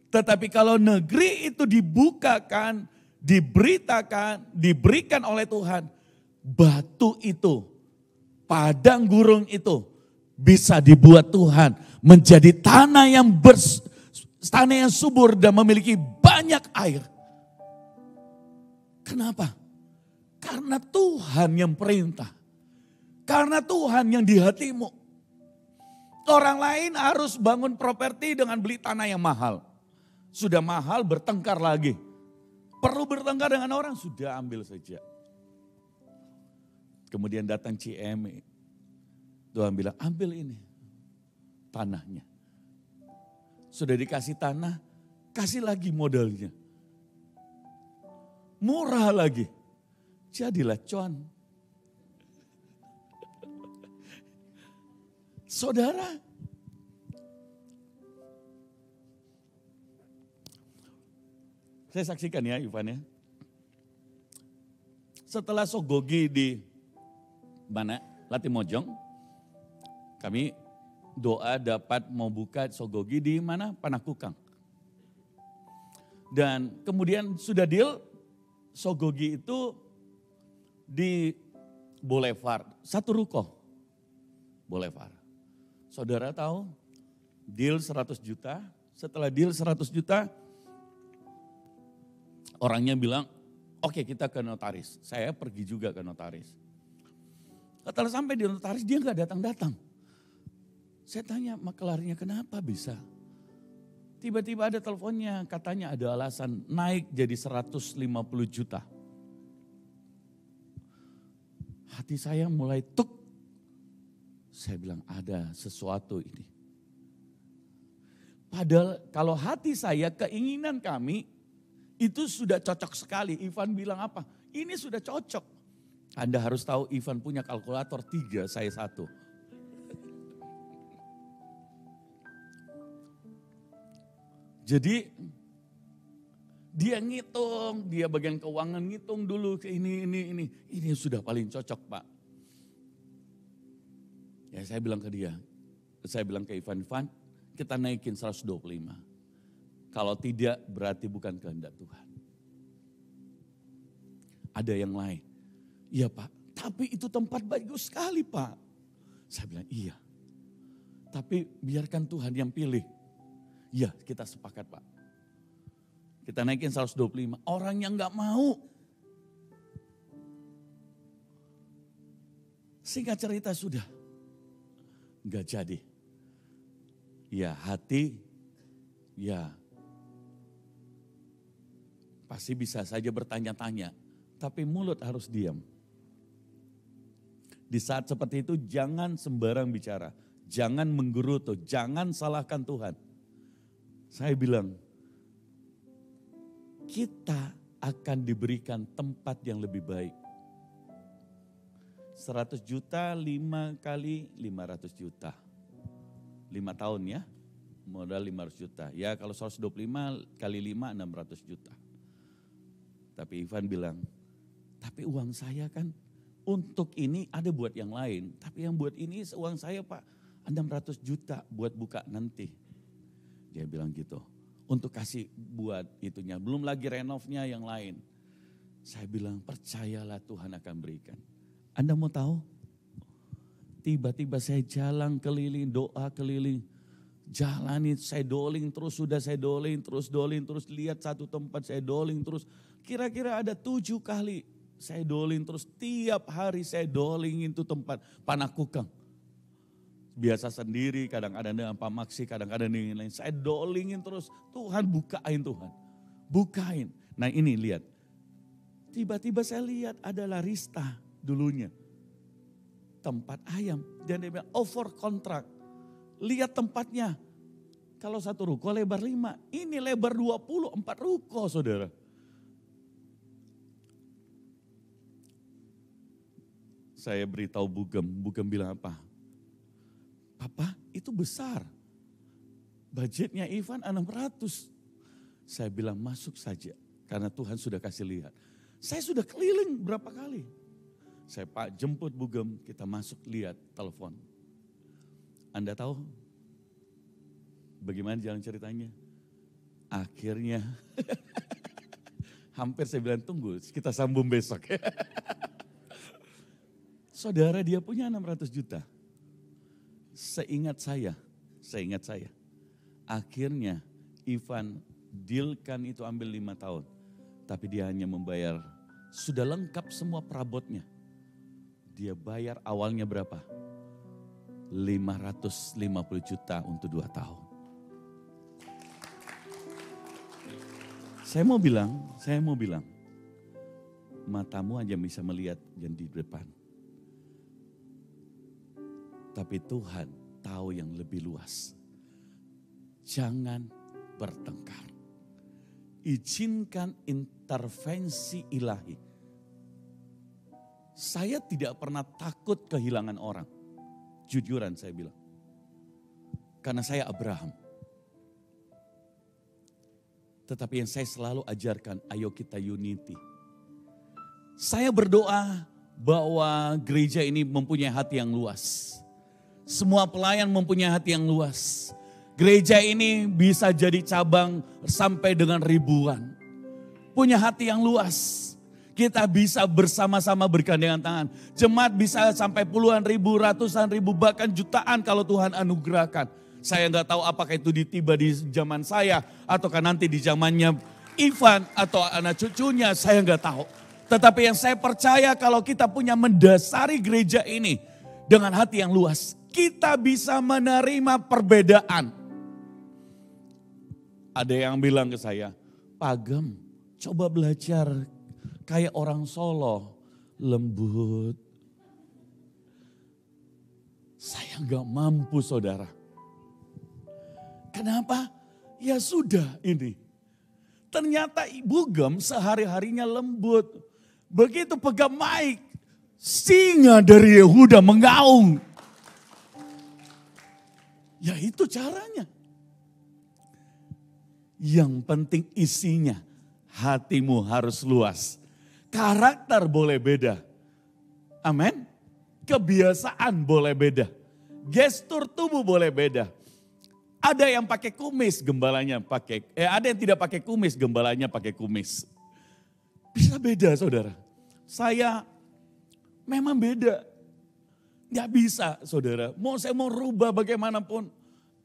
Tetapi kalau negeri itu dibukakan, diberitakan, diberikan oleh Tuhan. Batu itu, padang gurun itu, bisa dibuat Tuhan menjadi tanah yang subur dan memiliki banyak air. Kenapa? Karena Tuhan yang perintah. Karena Tuhan yang di hatimu. Orang lain harus bangun properti dengan beli tanah yang mahal. Sudah mahal bertengkar lagi. Perlu bertengkar dengan orang, sudah ambil saja. Kemudian datang CME. Tuhan bilang, ambil ini tanahnya. Sudah dikasih tanah, kasih lagi modalnya. Murah lagi. Jadilah cuan. Saudara, saya saksikan ya Ivan ya. Setelah Sogogi di mana? Latimojong. Kami doa dapat mau buka Sogogi di mana? Panakukang. Dan kemudian sudah deal, Sogogi itu di Boulevard, satu ruko Boulevard. Saudara tahu, deal 100 juta, setelah deal 100 juta, orangnya bilang, oke, kita ke notaris. Saya pergi juga ke notaris. Setelah sampai di notaris, dia nggak datang-datang. Saya tanya makelarnya, kenapa bisa? Tiba-tiba ada teleponnya, katanya ada alasan naik jadi 150 juta. hati saya mulai tuk. Saya bilang ada sesuatu ini. Padahal kalau hati saya, keinginan kami itu sudah cocok sekali. Ivan bilang apa? Ini sudah cocok. Anda harus tahu Ivan punya kalkulator 3, saya 1. Jadi dia ngitung, dia bagian keuangan ngitung dulu ke ini. Ini sudah paling cocok Pak. Ya saya bilang ke dia, saya bilang ke Ivan, kita naikin 125. Kalau tidak berarti bukan kehendak Tuhan. Ada yang lain. Iya Pak, tapi itu tempat bagus sekali Pak. Saya bilang iya. Tapi biarkan Tuhan yang pilih. Iya kita sepakat Pak. Kita naikin 125. Orang yang gak mau. Singkat cerita sudah. Gak jadi. Ya hati, ya pasti bisa saja bertanya-tanya. Tapi mulut harus diam. Di saat seperti itu jangan sembarang bicara. Jangan menggerutu, jangan salahkan Tuhan. Saya bilang, kita akan diberikan tempat yang lebih baik. 100 juta 5 kali 500 juta. 5 tahun ya, modal 500 juta. Ya kalau 125 kali 5 600 juta. Tapi Ivan bilang, tapi uang saya kan untuk ini ada buat yang lain. Tapi yang buat ini uang saya Pak 600 juta buat buka nanti. Dia bilang gitu. Untuk kasih buat itunya. Belum lagi renovnya yang lain. Saya bilang percayalah Tuhan akan berikan. Anda mau tahu? Tiba-tiba saya jalan keliling, doa keliling. Jalani, saya doling terus, sudah saya doling terus. Lihat satu tempat saya doling terus. Kira-kira ada 7 kali saya doling terus. Tiap hari saya dolingin itu tempat Panakukang. Biasa sendiri, kadang-kadang dengan Pak Maksi, kadang-kadang dengan lain. Saya dolingin terus, Tuhan bukain Tuhan. Bukain. Nah ini lihat. Tiba-tiba saya lihat ada Larista dulunya. Tempat ayam. Dan dia bilang over kontrak. Lihat tempatnya. Kalau satu ruko lebar 5, ini lebar 20, 4 ruko saudara. Saya beritahu Bugem bilang apa? Papa itu besar. Budgetnya Ivan 600. Saya bilang masuk saja. Karena Tuhan sudah kasih lihat. Saya sudah keliling berapa kali. Saya Pak jemput Bugem, kita masuk lihat telepon. Anda tahu bagaimana jalan ceritanya? Akhirnya hampir saya bilang tunggu kita sambung besok. Saudara dia punya 600 juta. Seingat saya, akhirnya Ivan dealkan itu ambil 5 tahun. Tapi dia hanya membayar, sudah lengkap semua perabotnya. Dia bayar awalnya berapa? 550 juta untuk 2 tahun. Saya mau bilang, matamu hanya bisa melihat yang di depan. Tapi Tuhan tahu yang lebih luas. Jangan bertengkar. Izinkan intervensi ilahi. Saya tidak pernah takut kehilangan orang. Jujuran saya bilang. Karena saya Abraham. Tetapi yang saya selalu ajarkan, ayo kita unity. Saya berdoa bahwa gereja ini mempunyai hati yang luas. Semua pelayan mempunyai hati yang luas. Gereja ini bisa jadi cabang sampai dengan ribuan. Punya hati yang luas. Kita bisa bersama-sama bergandengan tangan. Jemaat bisa sampai puluhan ribu, ratusan ribu, bahkan jutaan kalau Tuhan anugerahkan. Saya nggak tahu apakah itu tiba di zaman saya ataukah nanti di zamannya Ivan atau anak cucunya, saya nggak tahu. Tetapi yang saya percaya kalau kita punya mendasari gereja ini dengan hati yang luas, kita bisa menerima perbedaan. Ada yang bilang ke saya, Pak Gem, coba belajar kayak orang Solo, lembut, Saya nggak mampu saudara. Kenapa? Ya sudah ini. Ternyata Bugem sehari-harinya lembut. Begitu pegang mic, singa dari Yehuda mengaung. Ya itu caranya. Yang penting isinya, hatimu harus luas. Karakter boleh beda. Amin. Kebiasaan boleh beda. Gestur tubuh boleh beda. Ada yang pakai kumis, gembalanya pakai. Ada yang tidak pakai kumis, gembalanya pakai kumis. Bisa beda saudara. Saya memang beda. Gak bisa saudara. Saya mau rubah bagaimanapun.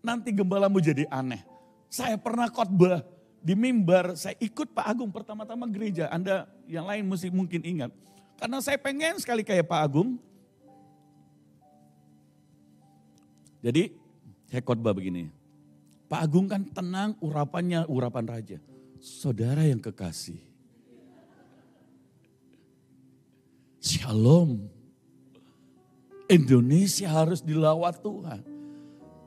Nanti gembalamu jadi aneh. Saya pernah khotbah di mimbar, saya ikut Pak Agung pertama-tama gereja. Anda yang lain mungkin ingat. Karena saya pengen sekali kayak Pak Agung. Jadi saya khotbah begini. Pak Agung kan tenang, urapannya urapan raja. Saudara yang kekasih. Shalom. Indonesia harus dilawat Tuhan.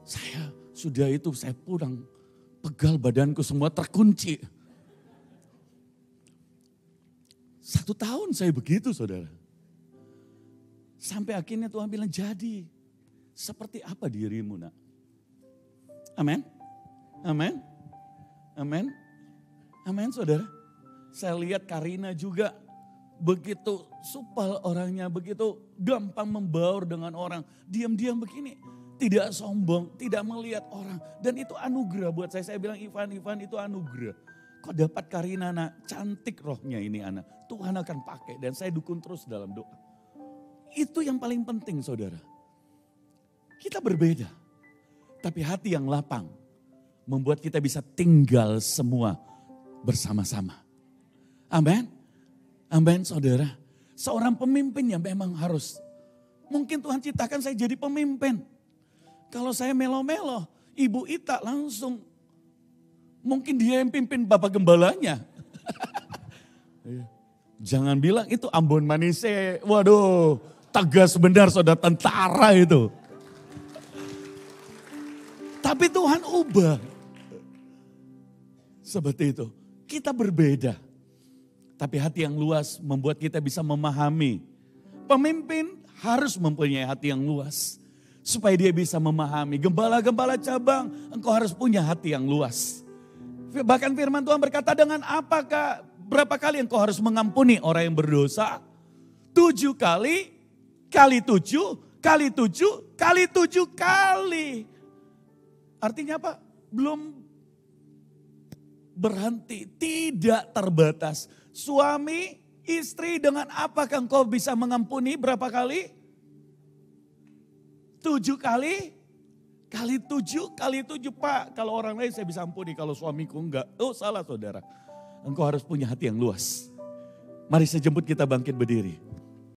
Saya sudah itu, saya pulang. Pegal badanku semua terkunci. 1 tahun saya begitu saudara. Sampai akhirnya Tuhan bilang jadi. Seperti apa dirimu nak? Amin. Amin. Amin. Amin saudara. Saya lihat Karina juga begitu supel orangnya. Begitu gampang membaur dengan orang. Diam-diam begini. Tidak sombong, tidak melihat orang. Dan itu anugerah buat saya. Saya bilang Ivan itu anugerah. Kok dapat Karina anak, cantik rohnya ini anak. Tuhan akan pakai dan saya dukung terus dalam doa. Itu yang paling penting saudara. Kita berbeda. Tapi hati yang lapang membuat kita bisa tinggal semua bersama-sama. Amin. Amin saudara. Seorang pemimpin yang memang harus. Mungkin Tuhan ciptakan saya jadi pemimpin. Kalau saya melo-melo, Ibu Ita langsung, mungkin dia yang pimpin Bapak Gembalanya. Jangan bilang itu Ambon Manise, waduh tegas benar saudara tentara itu. Tapi Tuhan ubah. Seperti itu, kita berbeda. Tapi hati yang luas membuat kita bisa memahami. Pemimpin harus mempunyai hati yang luas. Supaya dia bisa memahami. Gembala-gembala cabang, engkau harus punya hati yang luas. Bahkan firman Tuhan berkata, dengan apakah, berapa kali engkau harus mengampuni orang yang berdosa? 7 kali, kali 7, kali 7, kali 7 kali. Artinya apa? Belum berhenti, tidak terbatas. Suami, istri, dengan apakah engkau bisa mengampuni berapa kali? 7 kali, kali 7, kali 7 Pak. Kalau orang lain saya bisa ampuni, kalau suamiku enggak. Oh salah saudara. Engkau harus punya hati yang luas. Mari saya jemput kita bangkit berdiri.